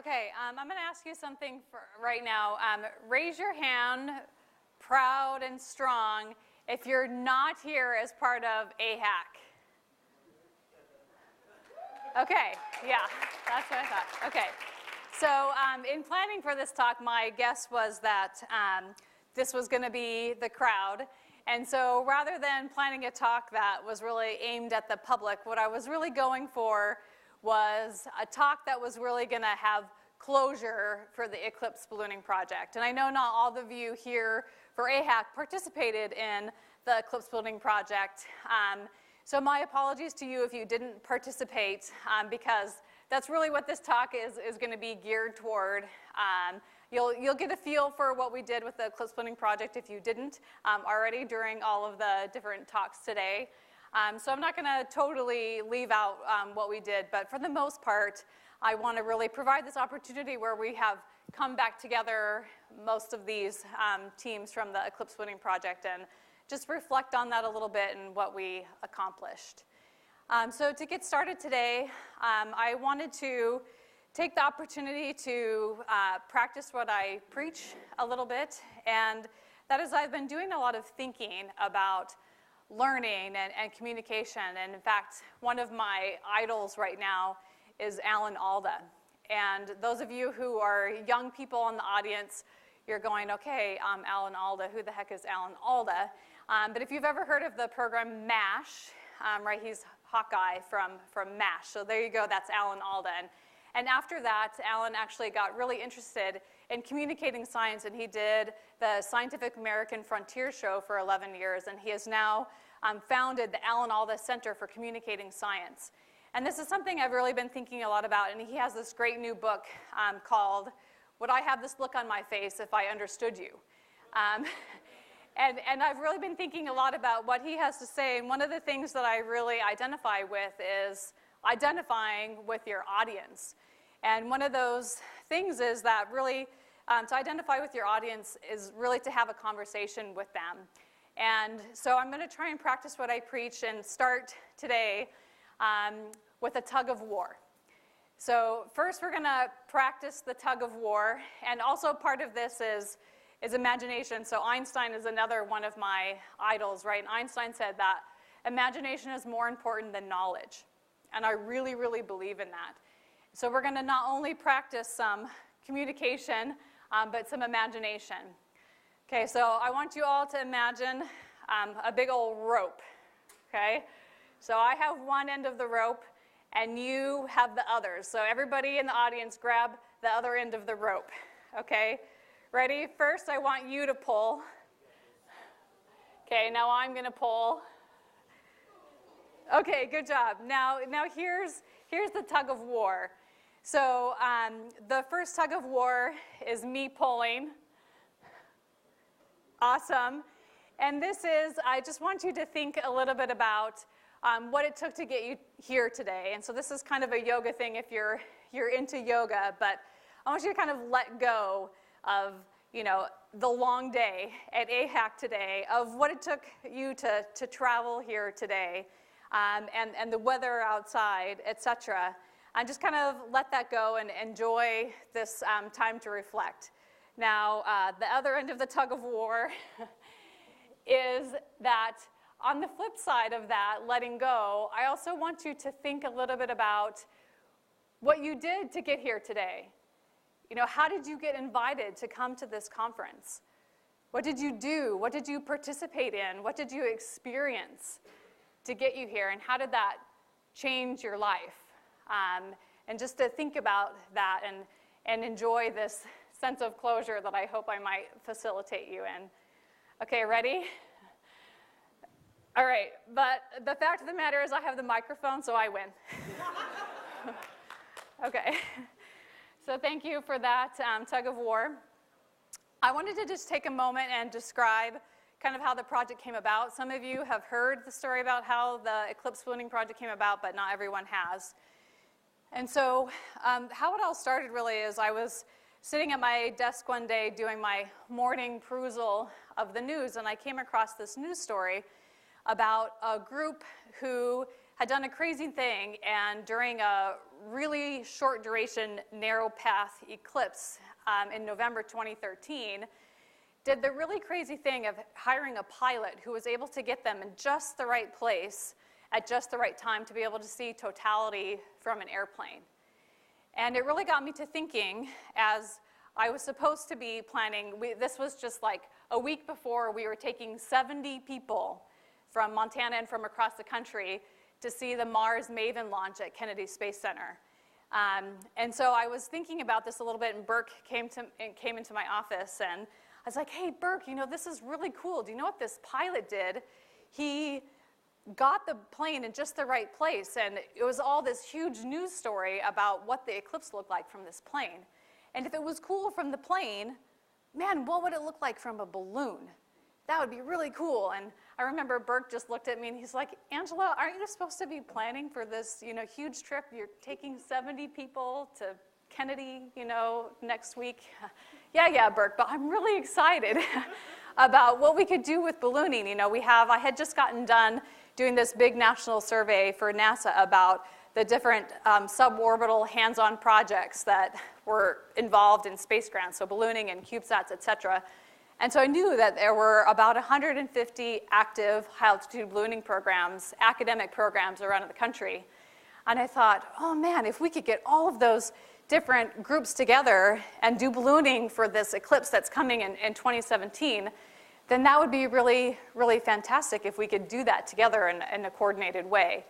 Okay, I'm going to ask you something right now. Raise your hand, proud and strong, if you're not here as part of AHAC. Okay, yeah, that's what I thought. Okay, so in planning for this talk, my guess was that this was going to be the crowd. And so rather than planning a talk that was really aimed at the public, what I was really going for was a talk that was really going to have closure for the Eclipse-Ballooning project. And I know not all of you here for AHAC participated in the Eclipse-Ballooning project. So my apologies to you if you didn't participate, because that's really what this talk is going to be geared toward. You'll get a feel for what we did with the Eclipse-Ballooning project if you didn't already during all of the different talks today. So I'm not going to totally leave out what we did, but for the most part, I want to really provide this opportunity where we have come back together, most of these teams from the Eclipse-Ballooning project, and just reflect on that a little bit and what we accomplished. So to get started today, I wanted to take the opportunity to practice what I preach a little bit, and that is I've been doing a lot of thinking about learning and communication. And in fact, one of my idols right now is Alan Alda. And those of you who are young people in the audience, you're going, okay, Alan Alda, who the heck is Alan Alda? But if you've ever heard of the program MASH, right, he's Hawkeye from MASH. So there you go, that's Alan Alda. And after that, Alan actually got really interested in communicating science, and he did the Scientific American Frontier Show for 11 years, and he has now founded the Alan Alda Center for Communicating Science. And this is something I've really been thinking a lot about, and he has this great new book called Would I Have This Look on My Face If I Understood You? And I've really been thinking a lot about what he has to say, and one of the things that I really identify with is identifying with your audience. And one of those things is that really to identify with your audience is really to have a conversation with them. And so I'm going to try and practice what I preach and start today with a tug of war. So first we're going to practice the tug of war, and also part of this is imagination. So Einstein is another one of my idols, right? And Einstein said that imagination is more important than knowledge. And I really, really believe in that. So we're going to not only practice some communication, but some imagination. Okay, so I want you all to imagine a big old rope, okay? So I have one end of the rope, and you have the others. So everybody in the audience grab the other end of the rope, okay? Ready? First, I want you to pull. Okay, now I'm going to pull. Okay, good job. Now here's the tug of war. So the first tug of war is me pulling. Awesome. And this is, I just want you to think a little bit about what it took to get you here today. And so this is kind of a yoga thing if you're into yoga, but I want you to kind of let go of, the long day at AHAC today, of what it took you to travel here today, and the weather outside, etc. And just kind of let that go and enjoy this time to reflect. Now, the other end of the tug of war is that on the flip side of that, letting go, I also want you to think a little bit about what you did to get here today. How did you get invited to come to this conference? What did you do? What did you participate in? What did you experience to get you here? And how did that change your life? And just to think about that and enjoy this sense of closure that I hope I might facilitate you in. Okay, ready? All right, but the fact of the matter is I have the microphone, so I win. Okay, so thank you for that tug of war. I wanted to just take a moment and describe kind of how the project came about. Some of you have heard the story about how the Eclipse-Ballooning project came about, but not everyone has. And so how it all started really is I was sitting at my desk one day doing my morning perusal of the news, and I came across this news story about a group who had done a crazy thing, and during a really short duration, narrow path eclipse in November 2013, did the really crazy thing of hiring a pilot who was able to get them in just the right place at just the right time to be able to see totality from an airplane. And it really got me to thinking, as I was supposed to be planning, this was just like a week before we were taking 70 people from Montana and from across the country to see the Mars Maven launch at Kennedy Space Center. And so I was thinking about this a little bit, and Burke came into my office, and I was like, hey, Burke, you know, this is really cool. Do you know what this pilot did? He got the plane in just the right place, and it was all this huge news story about what the eclipse looked like from this plane. And if it was cool from the plane, man, what would it look like from a balloon? That would be really cool. And I remember Burke just looked at me and he's like, Angela, aren't you supposed to be planning for this, you know, huge trip? You're taking 70 people to Kennedy, you know, next week. Yeah, Burke, but I'm really excited about what we could do with ballooning. You know, I had just gotten done doing this big national survey for NASA about the different suborbital hands-on projects that were involved in space grants, so ballooning and CubeSats, et cetera. And so I knew that there were about 150 active high-altitude ballooning programs, academic programs around the country. And I thought, oh man, if we could get all of those different groups together and do ballooning for this eclipse that's coming in 2017, then that would be really, really fantastic if we could do that together in a coordinated way.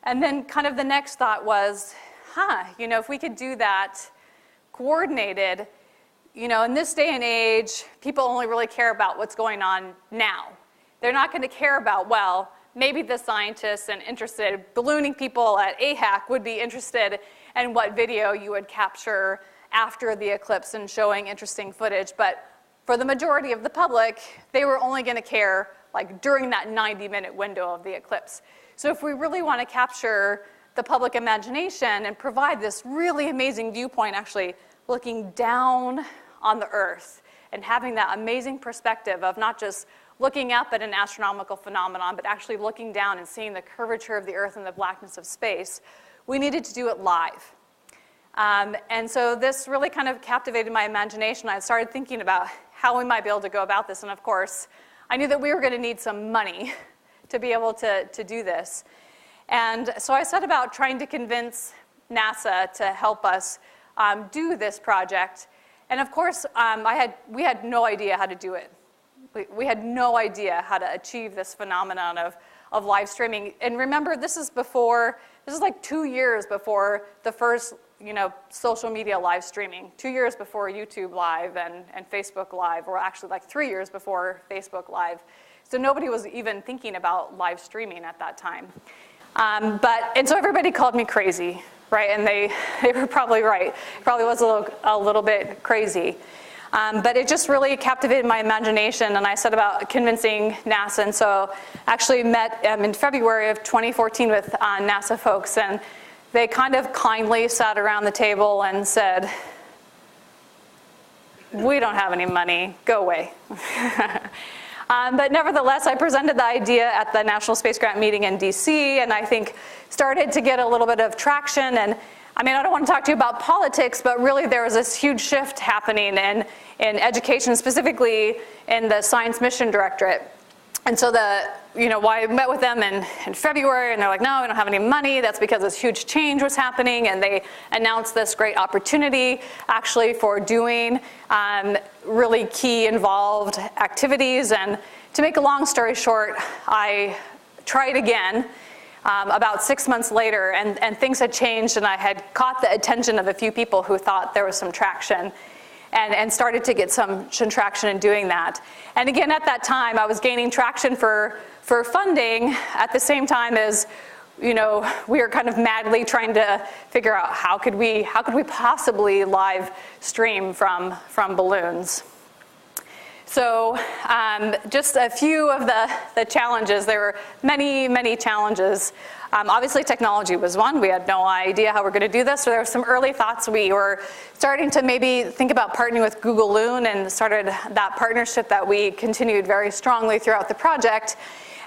And then kind of the next thought was, you know, if we could do that coordinated, you know, in this day and age, people only really care about what's going on now. They're not going to care about, well, maybe the scientists and interested ballooning people at AHAC would be interested in what video you would capture after the eclipse and showing interesting footage. But for the majority of the public, they were only going to care like during that 90-minute window of the eclipse. So if we really want to capture the public imagination and provide this really amazing viewpoint, actually looking down on the Earth and having that amazing perspective of not just looking up at an astronomical phenomenon, but actually looking down and seeing the curvature of the Earth and the blackness of space, we needed to do it live. And so this really kind of captivated my imagination. I started thinking about how we might be able to go about this. And of course, I knew that we were going to need some money to be able to do this. And so I set about trying to convince NASA to help us do this project. And of course, we had no idea how to do it. We had no idea how to achieve this phenomenon of live streaming. And remember, this is like 2 years before the first, you know, social media live streaming. 2 years before YouTube Live and Facebook Live, or actually like 3 years before Facebook Live. So nobody was even thinking about live streaming at that time. And so everybody called me crazy, right? And they were probably right. It probably was a little bit crazy. But it just really captivated my imagination, and I set about convincing NASA. And so actually met in February of 2014 with NASA folks, and they kind of kindly sat around the table and said, we don't have any money, go away. But nevertheless, I presented the idea at the National Space Grant meeting in DC, and I think started to get a little bit of traction. And I mean, I don't want to talk to you about politics, but really there was this huge shift happening in education, specifically in the Science Mission Directorate. And so I met with them in February, and they're like, no, we don't have any money. That's because this huge change was happening, and they announced this great opportunity actually for doing really key involved activities. And to make a long story short, I tried again about 6 months later, and things had changed, and I had caught the attention of a few people who thought there was some traction. And started to get some traction in doing that. And again, at that time, I was gaining traction for funding at the same time as, you know, we were kind of madly trying to figure out how could we possibly live stream from balloons. So just a few of the challenges. There were many, many challenges. Obviously, technology was one. We had no idea how we're going to do this. So there were some early thoughts. We were starting to maybe think about partnering with Google Loon, and started that partnership that we continued very strongly throughout the project.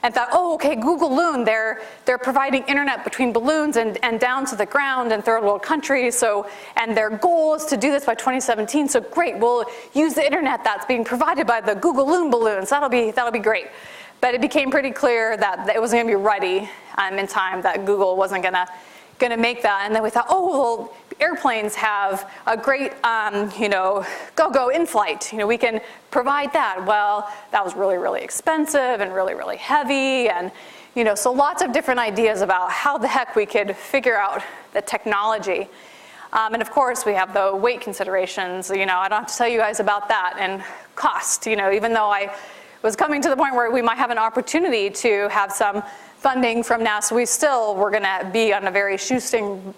and thought, oh, okay, Google Loon, they're providing internet between balloons and down to the ground in third world countries, and their goal is to do this by 2017, so great, we'll use the internet that's being provided by the Google Loon balloons, that'll be great. But it became pretty clear that it wasn't gonna be ready in time, that Google wasn't gonna make that. And then we thought, oh, well, airplanes have a great, go-go in-flight. We can provide that. Well, that was really, really expensive and really, really heavy. And, so lots of different ideas about how the heck we could figure out the technology. And of course, we have the weight considerations. I don't have to tell you guys about that. And cost, even though I was coming to the point where we might have an opportunity to have some funding from NASA, we still were going to be on a very shoestring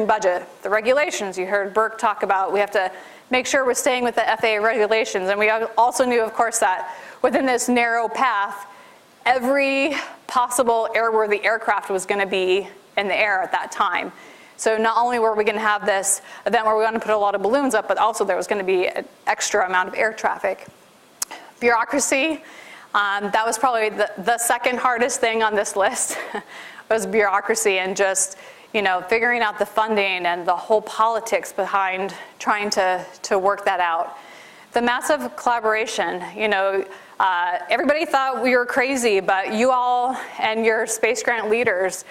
budget. The regulations, you heard Burke talk about, we have to make sure we're staying with the FAA regulations. And we also knew, of course, that within this narrow path, every possible airworthy aircraft was going to be in the air at that time. So not only were we going to have this event where we were going to put a lot of balloons up, but also there was going to be an extra amount of air traffic. Bureaucracy. That was probably the second hardest thing on this list was bureaucracy and just, figuring out the funding and the whole politics behind trying to work that out. The massive collaboration, everybody thought we were crazy, but you all and your space grant leaders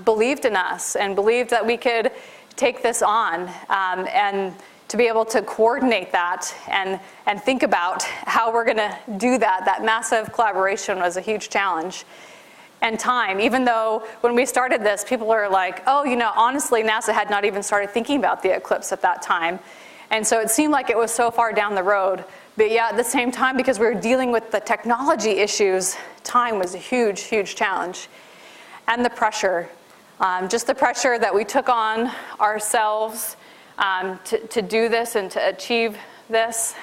believed in us and believed that we could take this on, and to be able to coordinate that and think about how we're gonna do that massive collaboration was a huge challenge. And time, even though when we started this, people were like, oh, honestly, NASA had not even started thinking about the eclipse at that time. And so it seemed like it was so far down the road. But yeah, at the same time, because we were dealing with the technology issues, time was a huge, huge challenge. And the pressure, just the pressure that we took on ourselves to do this and to achieve this,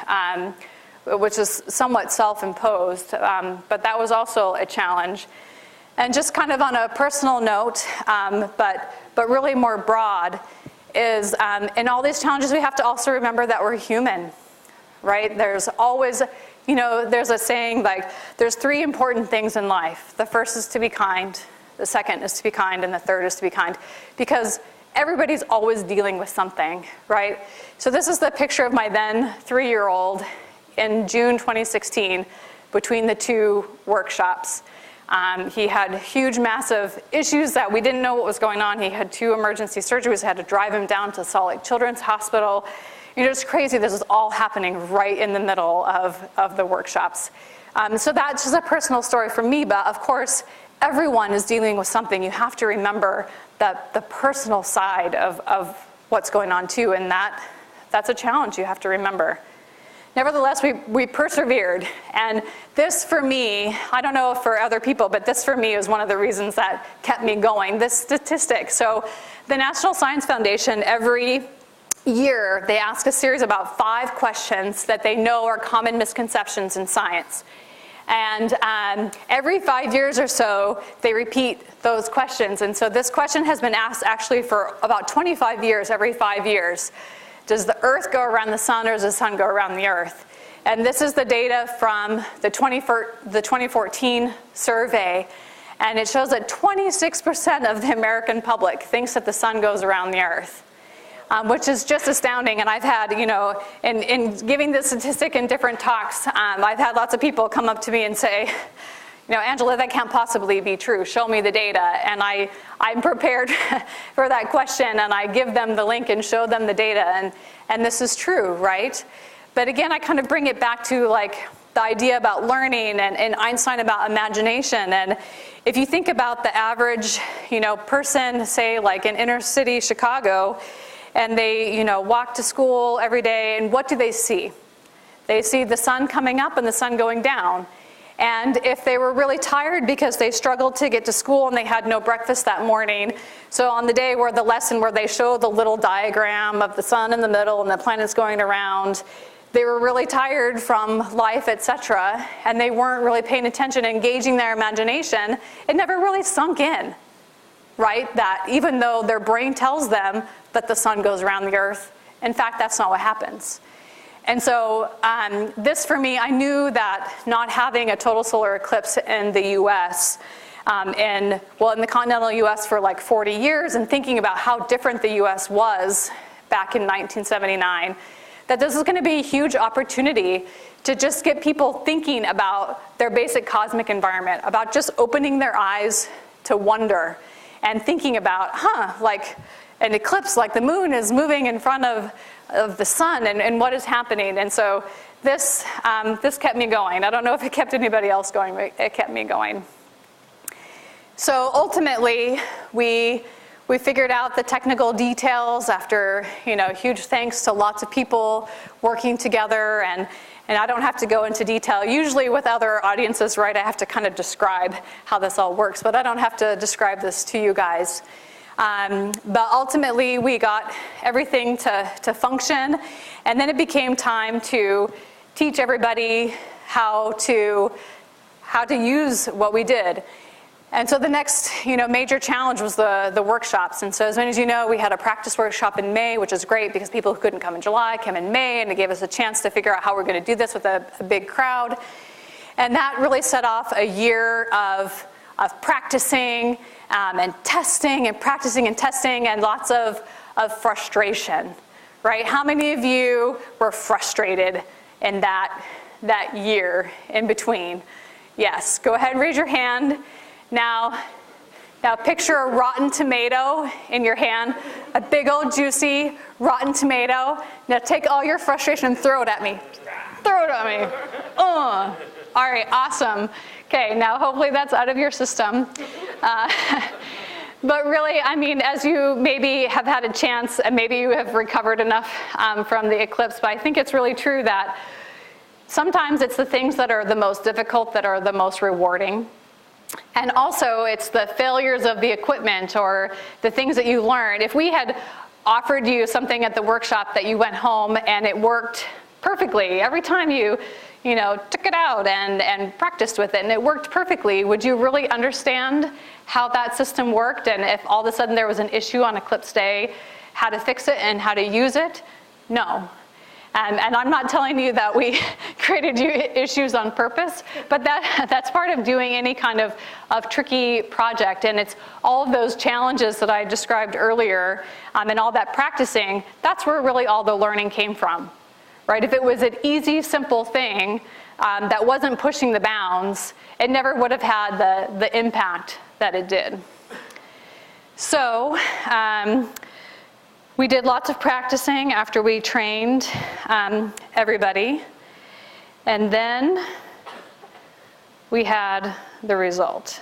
which is somewhat self-imposed, but that was also a challenge. And just kind of on a personal note, but really more broad, is in all these challenges, we have to also remember that we're human, right? There's always, there's a saying like, there's 3 important things in life. The first is to be kind, the second is to be kind, and the third is to be kind. Because everybody's always dealing with something, right? So this is the picture of my then 3-year-old in June 2016 between the 2 workshops. He had huge, massive issues that we didn't know what was going on. He had 2 emergency surgeries. I had to drive him down to Salt Lake Children's Hospital. It's crazy. This is all happening right in the middle of the workshops. So that's just a personal story for me, but of course, everyone is dealing with something. You have to remember that the personal side of what's going on too, and that's a challenge you have to remember. Nevertheless, we persevered, and this for me, I don't know for other people, but this for me is one of the reasons that kept me going, this statistic. So the National Science Foundation, every year, they ask a series of about 5 questions that they know are common misconceptions in science. And every 5 years or so, they repeat those questions. And so this question has been asked actually for about 25 years, every 5 years. Does the Earth go around the sun, or does the sun go around the Earth? And this is the data from the 2014 survey. And it shows that 26% of the American public thinks that the sun goes around the Earth. Which is just astounding. And I've had, in giving this statistic in different talks, I've had lots of people come up to me and say, Angela, that can't possibly be true. Show me the data. And I'm prepared for that question, and I give them the link and show them the data. And this is true, right? But again, I kind of bring it back to the idea about learning and Einstein about imagination. And if you think about the average, person, say in inner city Chicago, and they, walk to school every day, and what do they see? They see the sun coming up and the sun going down. And if they were really tired because they struggled to get to school and they had no breakfast that morning, so on the day where the lesson where they show the little diagram of the sun in the middle and the planets going around, they were really tired from life, etc., and they weren't really paying attention, engaging their imagination. It never really sunk in, right? That even though their brain tells them that the sun goes around the Earth, in fact, that's not what happens. And so this for me, I knew that not having a total solar eclipse in the US, in the continental US for like 40 years, and thinking about how different the US was back in 1979, that this is gonna be a huge opportunity to just get people thinking about their basic cosmic environment, about just opening their eyes to wonder and thinking about, like an eclipse, like the moon is moving in front of the sun, and what is happening. And so this kept me going. I don't know if it kept anybody else going, but it kept me going. So ultimately, we figured out the technical details after, huge thanks to lots of people working together, and I don't have to go into detail. Usually with other audiences, right, I have to kind of describe how this all works, but I don't have to describe this to you guys. But ultimately, we got everything to function, and then it became time to teach everybody how to use what we did. And so the next, major challenge was the workshops. And so as many as you know, we had a practice workshop in May, which is great because people who couldn't come in July came in May, and it gave us a chance to figure out how we're going to do this with a big crowd. And that really set off a year of practicing and testing and practicing and testing, and lots of frustration, right? How many of you were frustrated in that year in between? Yes, go ahead and raise your hand. Now picture a rotten tomato in your hand, a big old juicy rotten tomato. Now take all your frustration and throw it at me. Throw it at me. All right, awesome. Okay, now hopefully that's out of your system. But really, I mean, as you maybe have had a chance, and maybe you have recovered enough from the eclipse, but I think it's really true that sometimes it's the things that are the most difficult that are the most rewarding. And also, it's the failures of the equipment or the things that you learn. If we had offered you something at the workshop that you went home and it worked perfectly, every time you took it out and practiced with it and it worked perfectly, would you really understand how that system worked? And if all of a sudden there was an issue on Eclipse Day, how to fix it and how to use it? No. And I'm not telling you that we created you issues on purpose, but that's part of doing any kind of tricky project. And it's all of those challenges that I described earlier and all that practicing, that's where really all the learning came from, right? If it was an easy, simple thing that wasn't pushing the bounds, it never would have had the impact that it did. So, we did lots of practicing after we trained everybody, and then we had the result.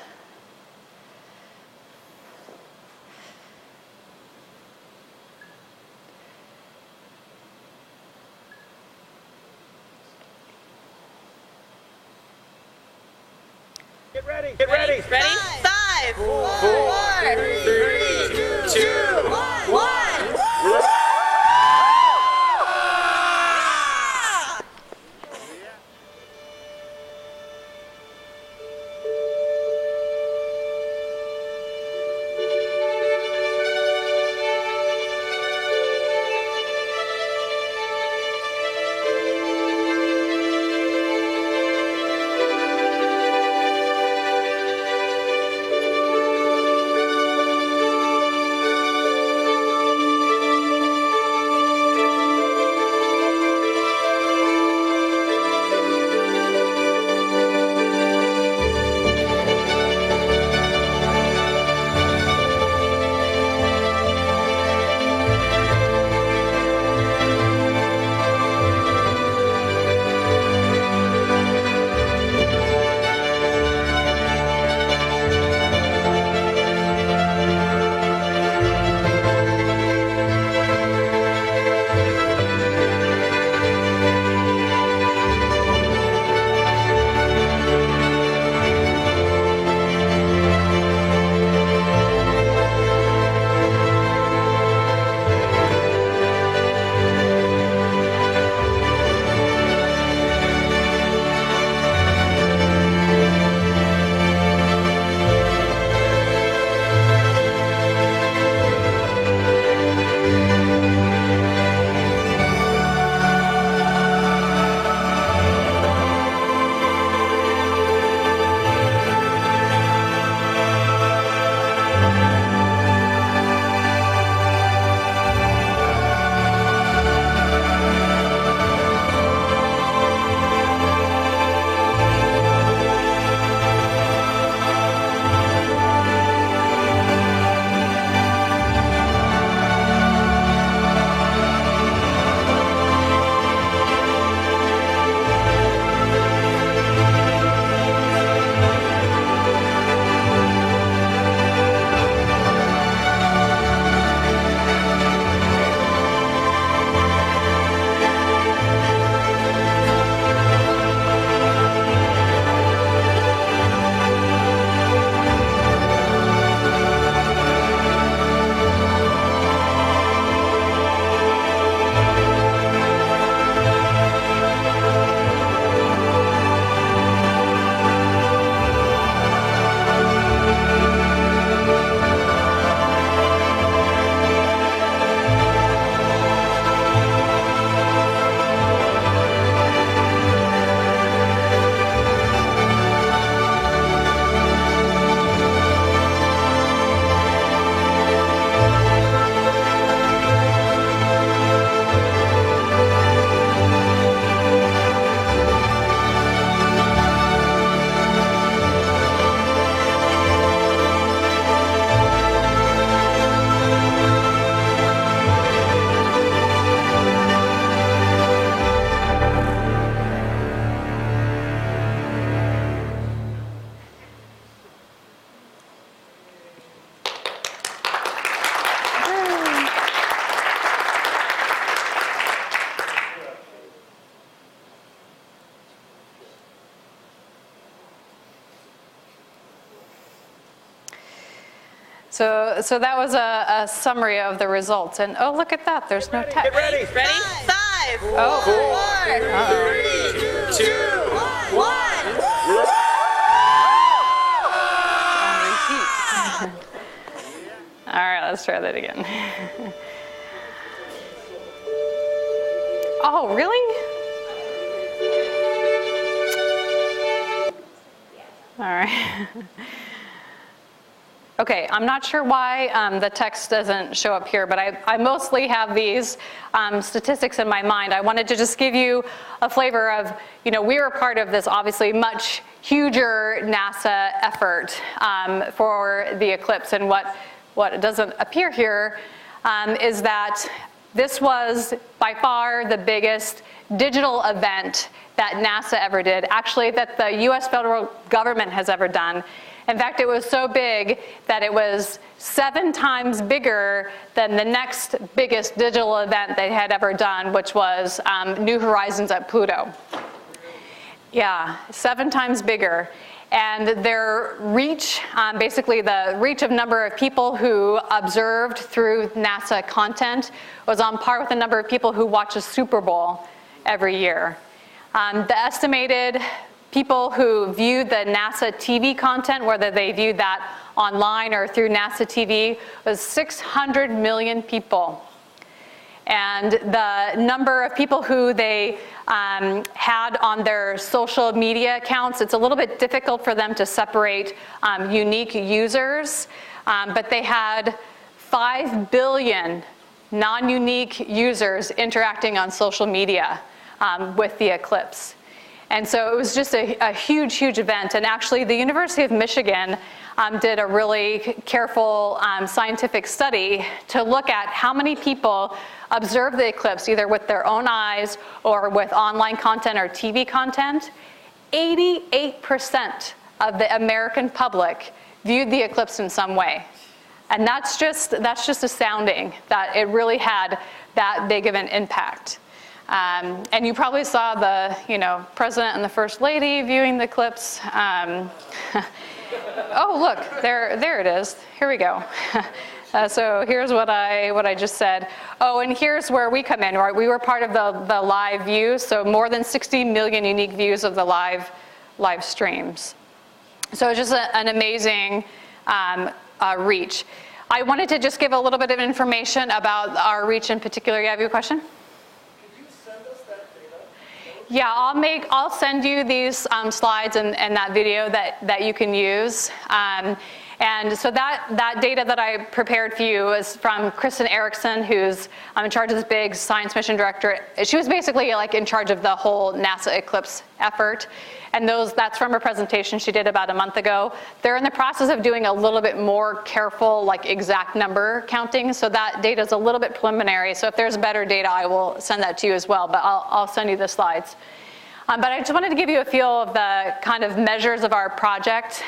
Get ready. Get ready. Ready? 5, 4, 3, 2, 1. So that was a summary of the results. And oh, look at that, there's no text. Get ready. Ready? 5, Oh. 4, 3, 2, 1. All right, let's try that again. Oh, really? All right. Okay, I'm not sure why the text doesn't show up here, but I mostly have these statistics in my mind. I wanted to just give you a flavor of, we were part of this obviously much huger NASA effort for the eclipse, and what doesn't appear here is that this was by far the biggest digital event that NASA ever did, actually that the US federal government has ever done. In fact, it was so big that it was 7 times bigger than the next biggest digital event they had ever done, which was New Horizons at Pluto. Yeah, 7 times bigger. And their reach, basically the reach of number of people who observed through NASA content was on par with the number of people who watch a Super Bowl every year. The estimated people who viewed the NASA TV content, whether they viewed that online or through NASA TV, was 600 million people. And the number of people who they had on their social media accounts, it's a little bit difficult for them to separate unique users, but they had 5 billion non-unique users interacting on social media with the eclipse. And so it was just a huge, huge event. And actually, the University of Michigan did a really careful scientific study to look at how many people observed the eclipse, either with their own eyes or with online content or TV content. 88% of the American public viewed the eclipse in some way. And that's just astounding that it really had that big of an impact. And you probably saw the, President and the First Lady viewing the eclipse. Oh, look, there it is. Here we go. So here's what I just said. Oh, and here's where we come in, right? We were part of the live views, so more than 60 million unique views of the live streams. So it's just an amazing reach. I wanted to just give a little bit of information about our reach in particular. You have a question? Yeah, I'll send you these slides and that video that you can use. And so that data that I prepared for you is from Kristen Erickson, who's in charge of this big science mission directorate. She was basically like in charge of the whole NASA Eclipse effort. And that's from a presentation she did about a month ago. They're in the process of doing a little bit more careful, like exact number counting. So that data is a little bit preliminary. So if there's better data, I will send that to you as well. But I'll send you the slides. But I just wanted to give you a feel of the kind of measures of our project.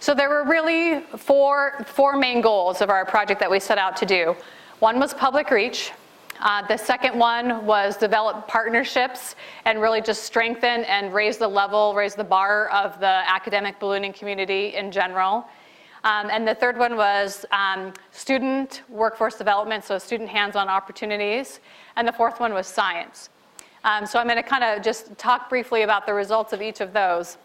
So there were really four main goals of our project that we set out to do. One was public reach. The second one was develop partnerships and really just strengthen and raise the bar of the academic ballooning community in general. And the third one was student workforce development, so student hands-on opportunities. And the fourth one was science. So I'm going to kind of just talk briefly about the results of each of those.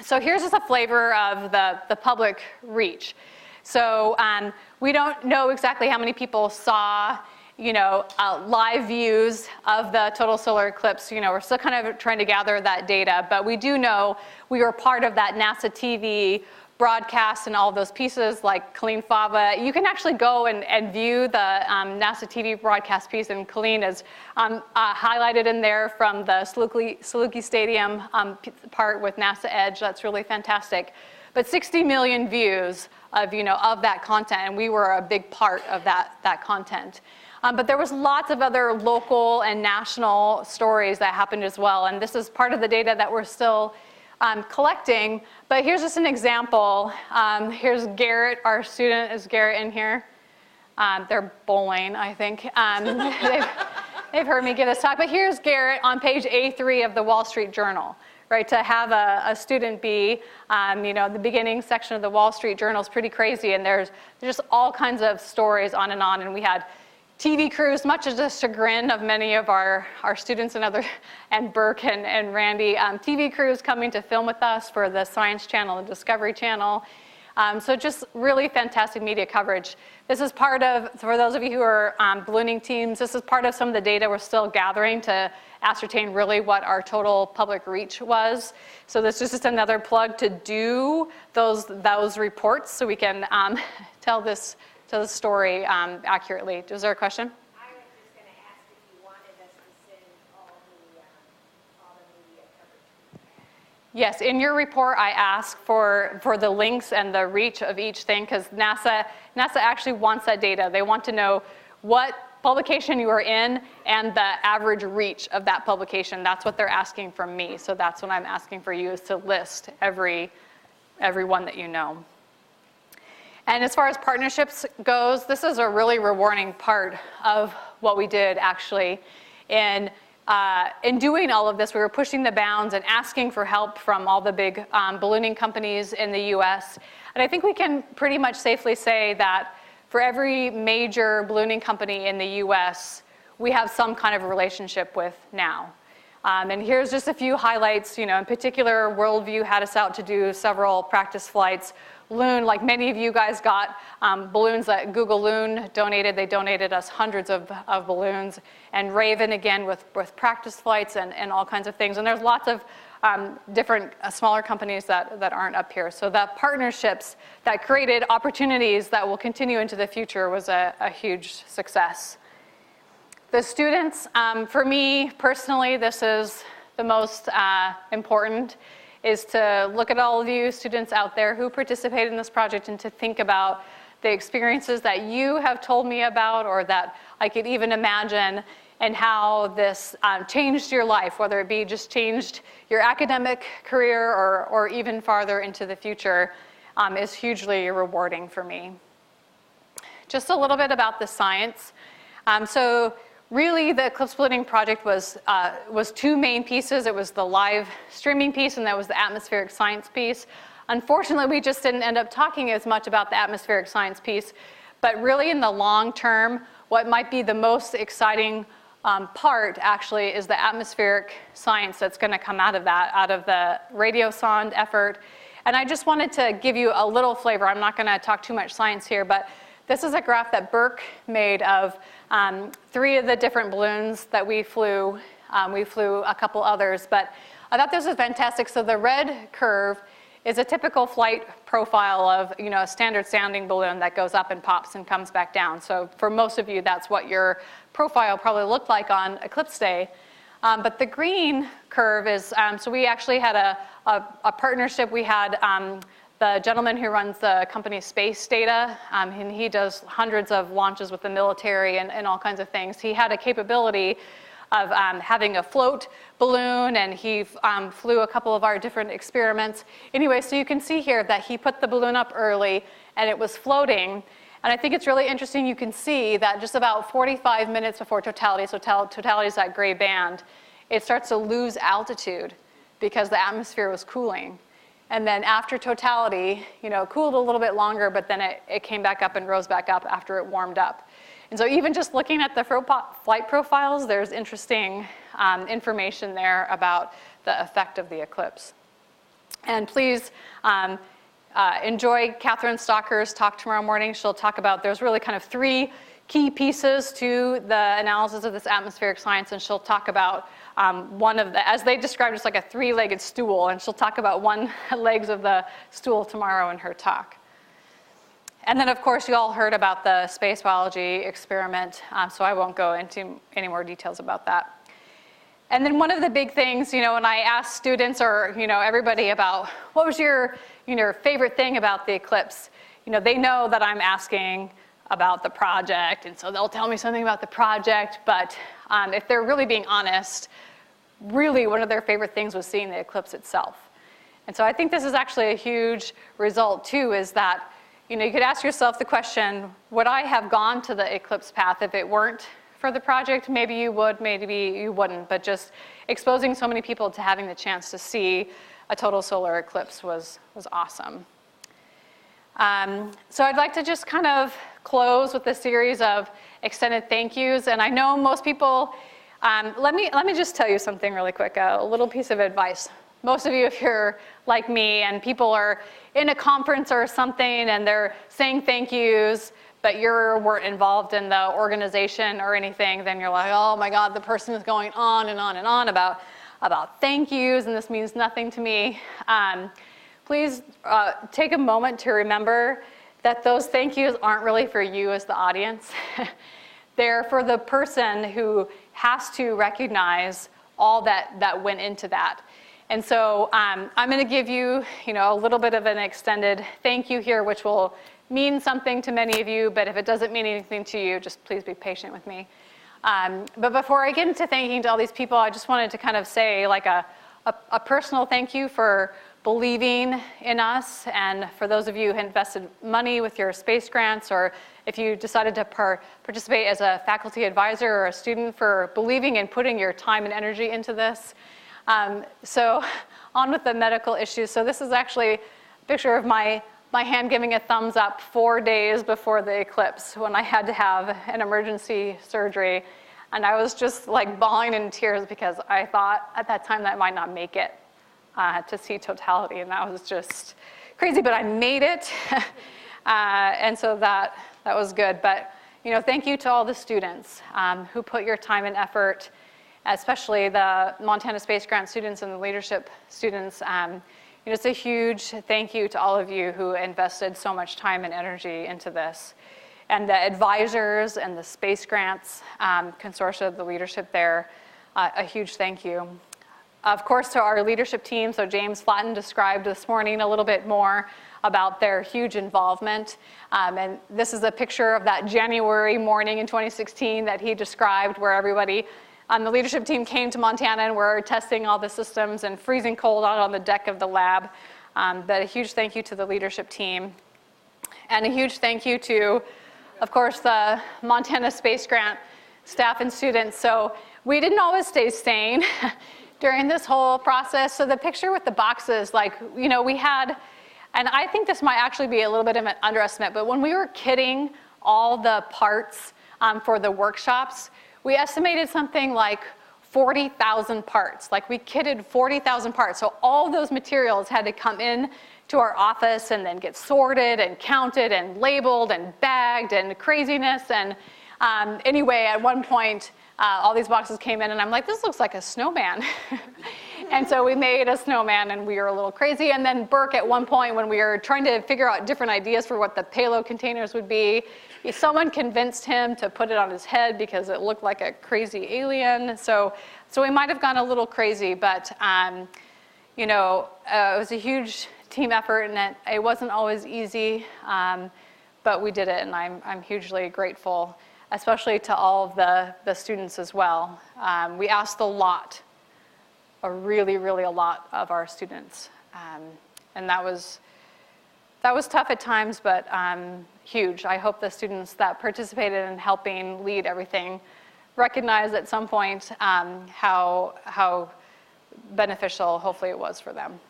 So here's just a flavor of the public reach. So we don't know exactly how many people saw live views of the total solar eclipse. We're still kind of trying to gather that data, but we do know we were part of that NASA TV broadcast and all of those pieces like Colleen Fava. You can actually go and view the NASA TV broadcast piece, and Colleen is highlighted in there from the Saluki Stadium part with NASA Edge. That's really fantastic. But 60 million views of that content, and we were a big part of that content. But there was lots of other local and national stories that happened as well, and this is part of the data that we're still collecting. But here's just an example. Here's Garrett, our student. Is Garrett in here? They're bowling, I think. They've heard me give this talk. But here's Garrett on page A3 of the Wall Street Journal, right? To have a student be, the beginning section of the Wall Street Journal is pretty crazy, and there's just all kinds of stories on, and we had TV crews, much to the chagrin of many of our students and Burke and Randy, TV crews coming to film with us for the Science Channel and Discovery Channel. So just really fantastic media coverage. This is part of, for those of you who are ballooning teams, this is part of some of the data we're still gathering to ascertain really what our total public reach was. So this is just another plug to do those reports so we can tell the story accurately. Is there a question? I was just going to ask if you wanted us to send all the media coverage. Yes, in your report, I asked for the links and the reach of each thing, because NASA actually wants that data. They want to know what publication you are in and the average reach of that publication. That's what they're asking from me. So that's what I'm asking for you, is to list every one that you know. And as far as partnerships goes, this is a really rewarding part of what we did actually. In doing all of this, we were pushing the bounds and asking for help from all the big ballooning companies in the US. And I think we can pretty much safely say that for every major ballooning company in the US, we have some kind of relationship with now. And here's just a few highlights. In particular, Worldview had us out to do several practice flights. Loon, like many of you guys got balloons that Google Loon donated. They donated us hundreds of balloons. And Raven, again, with practice flights and all kinds of things. And there's lots of different smaller companies that aren't up here. So the partnerships that created opportunities that will continue into the future was a huge success. The students, for me personally, this is the most important, is to look at all of you students out there who participated in this project and to think about the experiences that you have told me about, or that I could even imagine, and how this changed your life, whether it be just changed your academic career or even farther into the future, is hugely rewarding for me. Just a little bit about the science. So really, the Eclipse-Ballooning project was two main pieces. It was the live streaming piece, and that was the atmospheric science piece. Unfortunately, we just didn't end up talking as much about the atmospheric science piece. But really, in the long term, what might be the most exciting part, actually, is the atmospheric science that's going to come out of that, out of the radiosonde effort. And I just wanted to give you a little flavor. I'm not going to talk too much science here, but this is a graph that Burke made of 3 of the different balloons that we flew. We flew a couple others, but I thought this was fantastic. So the red curve is a typical flight profile of a standard sounding balloon that goes up and pops and comes back down. So for most of you, that's what your profile probably looked like on Eclipse Day. But the green curve is, so we actually had a partnership. We had the gentleman who runs the company Space Data, and he does hundreds of launches with the military and all kinds of things. He had a capability of having a float balloon, and he flew a couple of our different experiments. Anyway, so you can see here that he put the balloon up early, and it was floating. And I think it's really interesting. You can see that just about 45 minutes before totality, so totality is that gray band, it starts to lose altitude because the atmosphere was cooling. And then after totality, cooled a little bit longer, but then it came back up and rose back up after it warmed up. And so even just looking at the flight profiles, there's interesting information there about the effect of the eclipse. And please enjoy Catherine Stocker's talk tomorrow morning. She'll talk about, there's really kind of 3 key pieces to the analysis of this atmospheric science, and she'll talk about one of the, as they described, it's like a 3-legged stool, and she'll talk about one legs of the stool tomorrow in her talk. And then, of course, you all heard about the space biology experiment, so I won't go into any more details about that. And then one of the big things, when I ask students or, everybody about what was your, favorite thing about the eclipse, they know that I'm asking about the project, and so they'll tell me something about the project, but if they're really being honest, really one of their favorite things was seeing the eclipse itself. And so I think this is actually a huge result, too, is that you could ask yourself the question, would I have gone to the eclipse path if it weren't for the project. Maybe you would, maybe you wouldn't, but just exposing so many people to having the chance to see a total solar eclipse was awesome. So I'd like to just kind of close with a series of extended thank yous. And I know most people, let me just tell you something really quick, a little piece of advice. Most of you, if you're like me and people are in a conference or something and they're saying thank yous, but you weren't involved in the organization or anything, then you're like, oh my God, the person is going on and on and on about thank yous, and this means nothing to me. Please take a moment to remember that those thank yous aren't really for you as the audience. They're for the person who has to recognize all that went into that. And so I'm going to give you, a little bit of an extended thank you here, which will mean something to many of you, but if it doesn't mean anything to you, just please be patient with me. But before I get into thanking to all these people, I just wanted to kind of say like a personal thank you for believing in us, and for those of you who invested money with your space grants, or if you decided to participate as a faculty advisor or a student, for believing and putting your time and energy into this. So on with the medical issues. So this is actually a picture of my hand giving a thumbs up 4 days before the eclipse when I had to have an emergency surgery. And I was just like bawling in tears because I thought at that time that I might not make it to see totality. And that was just crazy, but I made it. And so that was good. But thank you to all the students who put your time and effort, especially the Montana Space Grant students and the leadership students. It's a huge thank you to all of you who invested so much time and energy into this. And the advisors and the space grants consortia, the leadership there, a huge thank you. Of course, to our leadership team, so James Flatten described this morning a little bit more about their huge involvement. And this is a picture of that January morning in 2016 that he described, where everybody on the leadership team came to Montana and were testing all the systems and freezing cold out on the deck of the lab. But a huge thank you to the leadership team. And a huge thank you to, of course, the Montana Space Grant staff and students. So we didn't always stay sane during this whole process. So the picture with the boxes, we had, and I think this might actually be a little bit of an underestimate, but when we were kitting all the parts for the workshops, we estimated something like 40,000 parts. Like we kitted 40,000 parts. So all those materials had to come in to our office and then get sorted and counted and labeled and bagged and craziness. And anyway, at one point, all these boxes came in and I'm like, this looks like a snowman. And so we made a snowman and we were a little crazy. And then Burke, at one point when we were trying to figure out different ideas for what the payload containers would be, someone convinced him to put it on his head because it looked like a crazy alien. So we might have gone a little crazy, but it was a huge team effort and it wasn't always easy, but we did it, and I'm hugely grateful, especially to all of the students as well. We asked a really, really a lot of our students, and that was tough at times, but huge. I hope the students that participated in helping lead everything recognize at some point how beneficial, hopefully, it was for them.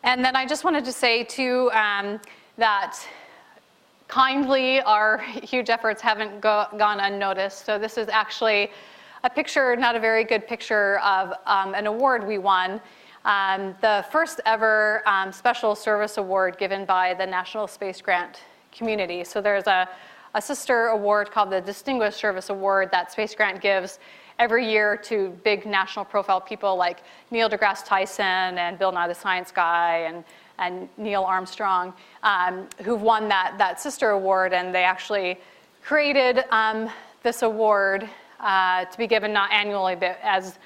And then I just wanted to say, too, that kindly our huge efforts haven't gone unnoticed. So this is actually a picture, not a very good picture, of an award we won. The first ever Special Service Award given by the National Space Grant community. So there's a sister award called the Distinguished Service Award that Space Grant gives every year to big national profile people like Neil deGrasse Tyson and Bill Nye the Science Guy and Neil Armstrong, who've won that sister award. And they actually created this award to be given not annually, but as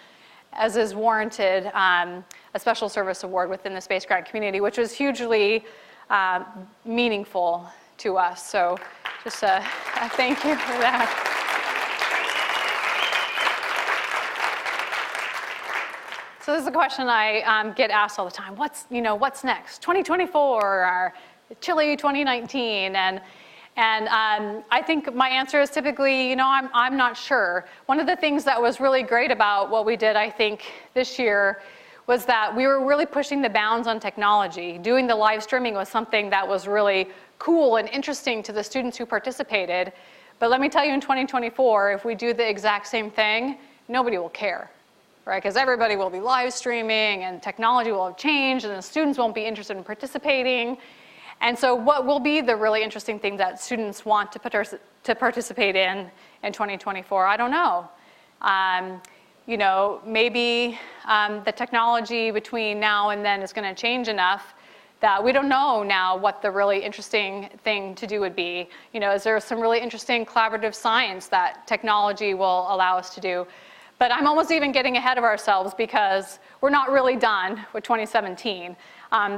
is warranted, a special service award within the space grant community, which was hugely meaningful to us. So just a thank you for that. So this is a question I get asked all the time. What's next? 2024 or chilly 2019? And I think my answer is typically, you know, I'm not sure. One of the things that was really great about what we did, I think, this year was that we were really pushing the bounds on technology. Doing the live streaming was something that was really cool and interesting to the students who participated. But let me tell you, in 2024, if we do the exact same thing, nobody will care, right? Because everybody will be live streaming and technology will have changed and the students won't be interested in participating. And so what will be the really interesting thing that students want to participate in 2024? I don't know. You know, maybe the technology between now and then is going to change enough that we don't know now what the really interesting thing to do would be. You know, is there some really interesting collaborative science that technology will allow us to do? But I'm almost even getting ahead of ourselves because we're not really done with 2017.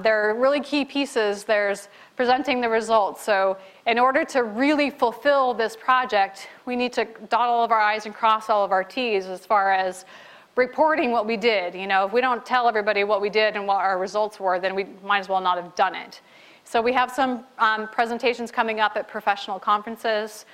There are really key pieces. There's presenting the results. So in order to really fulfill this project, we need to dot all of our I's and cross all of our T's as far as reporting what we did. You know, if we don't tell everybody what we did and what our results were, then we might as well not have done it. So we have some presentations coming up at professional conferences.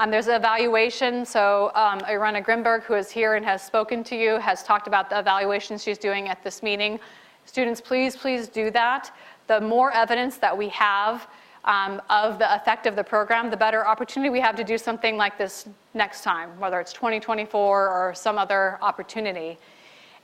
There's an evaluation. So Irena Grimberg, who is here and has spoken to you, has talked about the evaluation she's doing at this meeting. Students, please, please do that. The more evidence that we have of the effect of the program, the better opportunity we have to do something like this next time, whether it's 2024 or some other opportunity.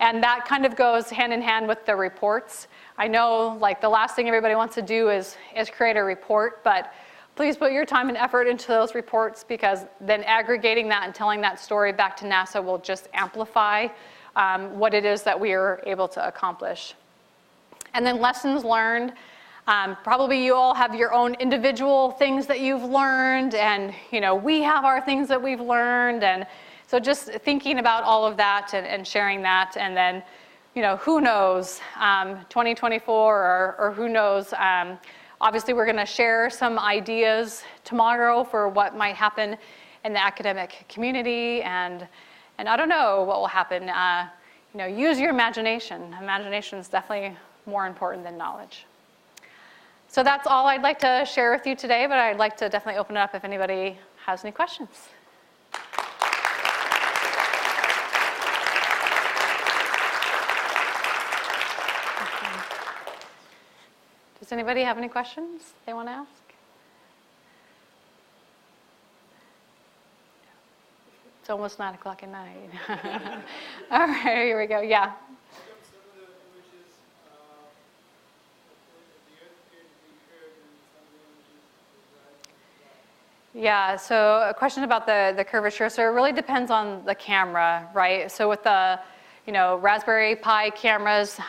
And that kind of goes hand in hand with the reports. I know, like, the last thing everybody wants to do is create a report, but please put your time and effort into those reports, because then aggregating that and telling that story back to NASA will just amplify what it is that we are able to accomplish. And then lessons learned. Probably you all have your own individual things that you've learned, and you know, we have our things that we've learned, and so just thinking about all of that and sharing that, and then, you know, who knows, 2024 or who knows. Obviously, we're going to share some ideas tomorrow for what might happen in the academic community, and I don't know what will happen. You know, use your imagination. Imagination is definitely more important than knowledge. So that's all I'd like to share with you today, but I'd like to definitely open it up if anybody has any questions. Does anybody have any questions they want to ask? It's almost 9 o'clock at night. All right, here we go. Yeah. Yeah, so a question about the curvature. So it really depends on the camera, right? So with the, you know, Raspberry Pi cameras,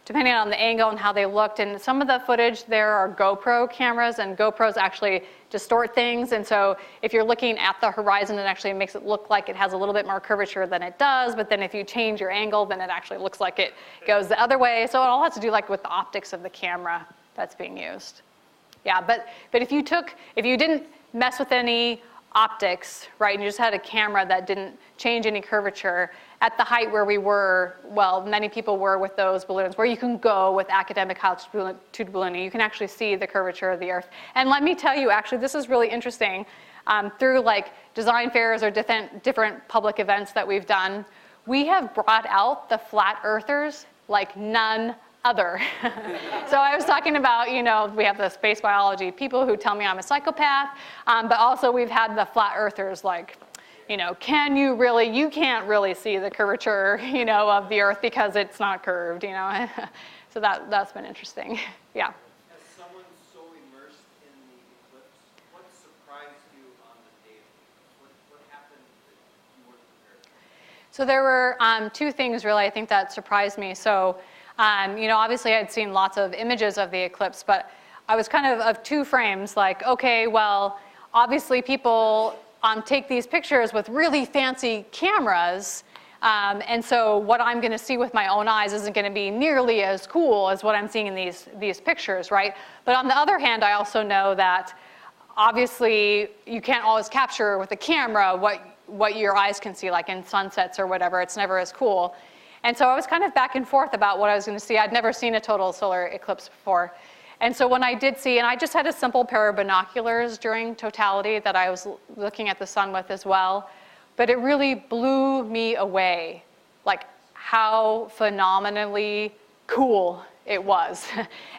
depending on the angle and how they looked, and some of the footage there are GoPro cameras, and GoPros actually distort things. And so if you're looking at the horizon, it actually makes it look like it has a little bit more curvature than it does. But then if you change your angle, then it actually looks like it goes the other way. So it all has to do like with the optics of the camera that's being used. Yeah, but if you didn't mess with any optics, right, and you just had a camera that didn't change any curvature at the height where we were, well, many people were with those balloons, where you can go with academic altitude ballooning, you can actually see the curvature of the Earth. And let me tell you, actually, this is really interesting. Through like design fairs or different public events that we've done, we have brought out the flat earthers like none other. So I was talking about, you know, we have the space biology people who tell me I'm a psychopath, but also we've had the flat earthers like, you know, you can't really see the curvature, you know, of the Earth because it's not curved, you know. So that's been interesting. Yeah. As someone so immersed in the eclipse, what surprised you on the day of the eclipse? What happened that you weren't prepared for? So there were two things really I think that surprised me. So you know, obviously I'd seen lots of images of the eclipse, but I was kind of two frames, like, okay, well, obviously people take these pictures with really fancy cameras, and so what I'm going to see with my own eyes isn't going to be nearly as cool as what I'm seeing in these pictures, right? But on the other hand, I also know that obviously you can't always capture with a camera what your eyes can see, like in sunsets or whatever. It's never as cool. And so I was kind of back and forth about what I was going to see. I'd never seen a total solar eclipse before. And so when I did see, and I just had a simple pair of binoculars during totality that I was looking at the sun with as well, but it really blew me away, like how phenomenally cool it was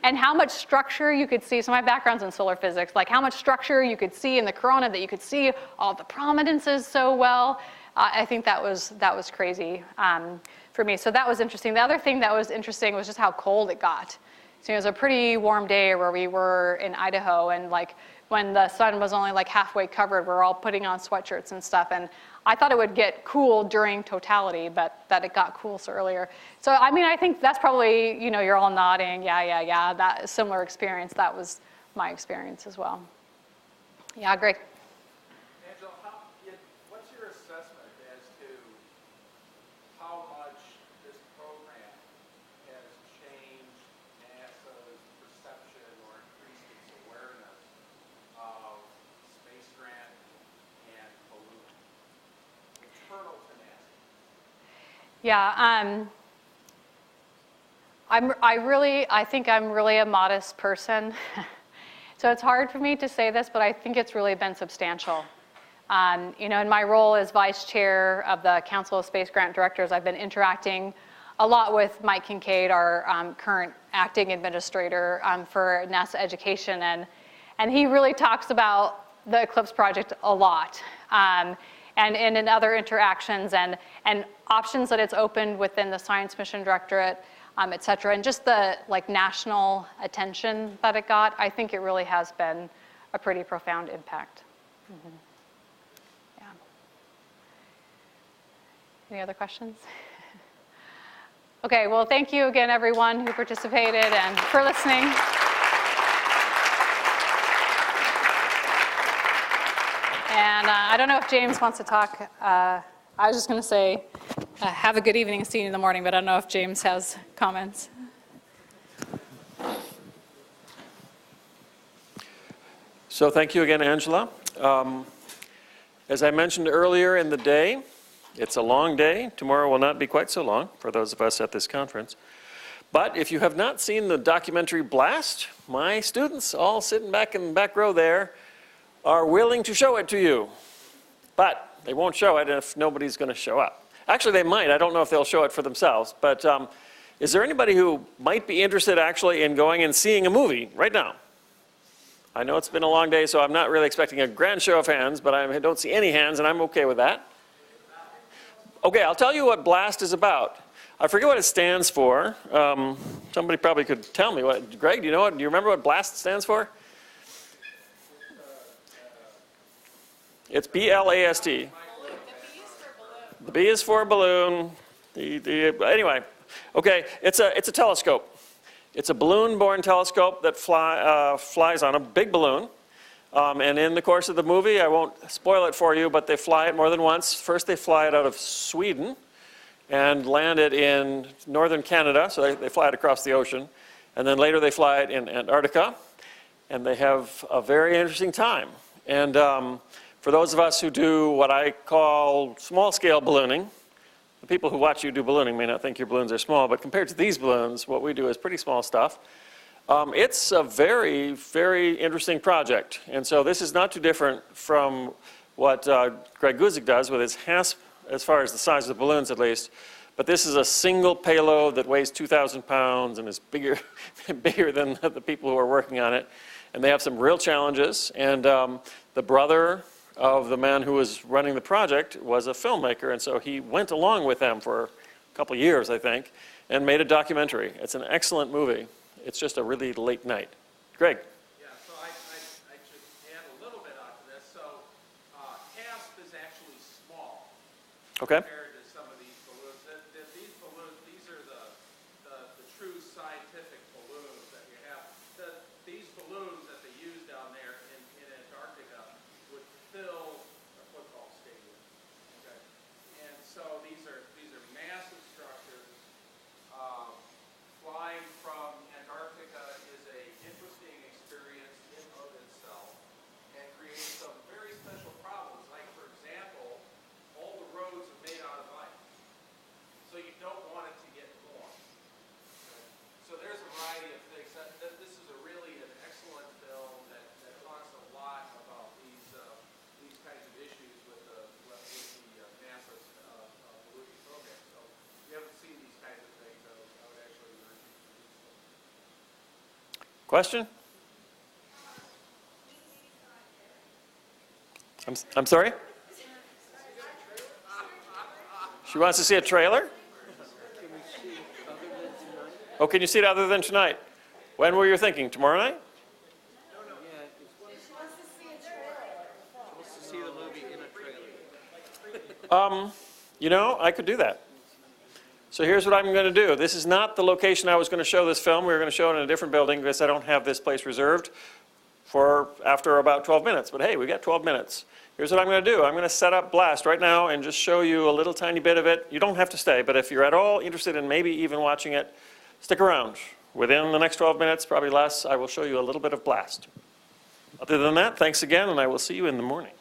and how much structure you could see. So my background's in solar physics, like how much structure you could see in the corona, that you could see all the prominences so well. I think that was crazy for me. So that was interesting. The other thing that was interesting was just how cold it got. So it was a pretty warm day where we were in Idaho, and like when the sun was only like halfway covered, we're all putting on sweatshirts and stuff. And I thought it would get cool during totality, but that it got cool so earlier. So I mean, I think that's probably, you know, you're all nodding, yeah, that similar experience. That was my experience as well. Yeah, Greg. Angela, what's your assessment as to how much this program has changed NASA's perception or increased its awareness of space grant and ballooning? Internal to NASA. Yeah, I think I'm really a modest person. So it's hard for me to say this, but I think it's really been substantial. You know, in my role as vice chair of the Council of Space Grant Directors, I've been interacting a lot with Mike Kincaid, our current acting administrator for NASA education, and he really talks about the Eclipse project a lot. And in other interactions and options that it's opened within the Science Mission Directorate, et cetera, and just the like national attention that it got, I think it really has been a pretty profound impact. Mm-hmm. Yeah. Any other questions? Okay, well, thank you again, everyone who participated and for listening. And I don't know if James wants to talk. I was just going to say, have a good evening and see you in the morning, but I don't know if James has comments. So thank you again, Angela. As I mentioned earlier in the day, it's a long day. Tomorrow will not be quite so long for those of us at this conference. But if you have not seen the documentary Blast, my students, all sitting back in the back row there, are willing to show it to you. But they won't show it if nobody's going to show up. Actually, they might. I don't know if they'll show it for themselves. But is there anybody who might be interested actually in going and seeing a movie right now? I know it's been a long day, so I'm not really expecting a grand show of hands, but I don't see any hands, and I'm okay with that. Okay, I'll tell you what Blast is about. I forget what it stands for. Somebody probably could tell me. Greg, do you know what? Do you remember what BLAST stands for? It's B-L-A-S-T. The B is for balloon. Anyway, okay, it's a telescope. It's a balloon-borne telescope that flies on a big balloon. And in the course of the movie, I won't spoil it for you, but they fly it more than once. First, they fly it out of Sweden and land it in northern Canada, so they fly it across the ocean. And then later, they fly it in Antarctica, and they have a very interesting time. And for those of us who do what I call small-scale ballooning, the people who watch you do ballooning may not think your balloons are small, but compared to these balloons, what we do is pretty small stuff. It's a very, very interesting project. And so this is not too different from what Greg Guzik does with his HASP, as far as the size of the balloons at least. But this is a single payload that weighs 2,000 pounds and is bigger, bigger than the people who are working on it. And they have some real challenges. And the brother of the man who was running the project was a filmmaker, and so he went along with them for a couple years, I think, and made a documentary. It's an excellent movie. It's just a really late night. Greg. Yeah, so I should add a little bit onto this. So HASP is actually small Okay. compared to some of these balloons. These balloons, these are the true scientific balloons that you have. These balloons that they use down there in Antarctica would fill a football stadium. Okay, and so these are massive structures. Flying from Antarctica is an interesting experience in of itself, and creates some very special problems. Like, for example, all the roads are made out Question? I'm sorry? She wants to see a trailer? Oh, can you see it other than tonight? When were you thinking? Tomorrow night? See the movie in a trailer. You know, I could do that. So here's what I'm going to do. This is not the location I was going to show this film. We were going to show it in a different building because I don't have this place reserved for after about 12 minutes. But hey, we got 12 minutes. Here's what I'm going to do. I'm going to set up Blast right now and just show you a little tiny bit of it. You don't have to stay, but if you're at all interested in maybe even watching it, stick around. Within the next 12 minutes, probably less, I will show you a little bit of Blast. Other than that, thanks again, and I will see you in the morning.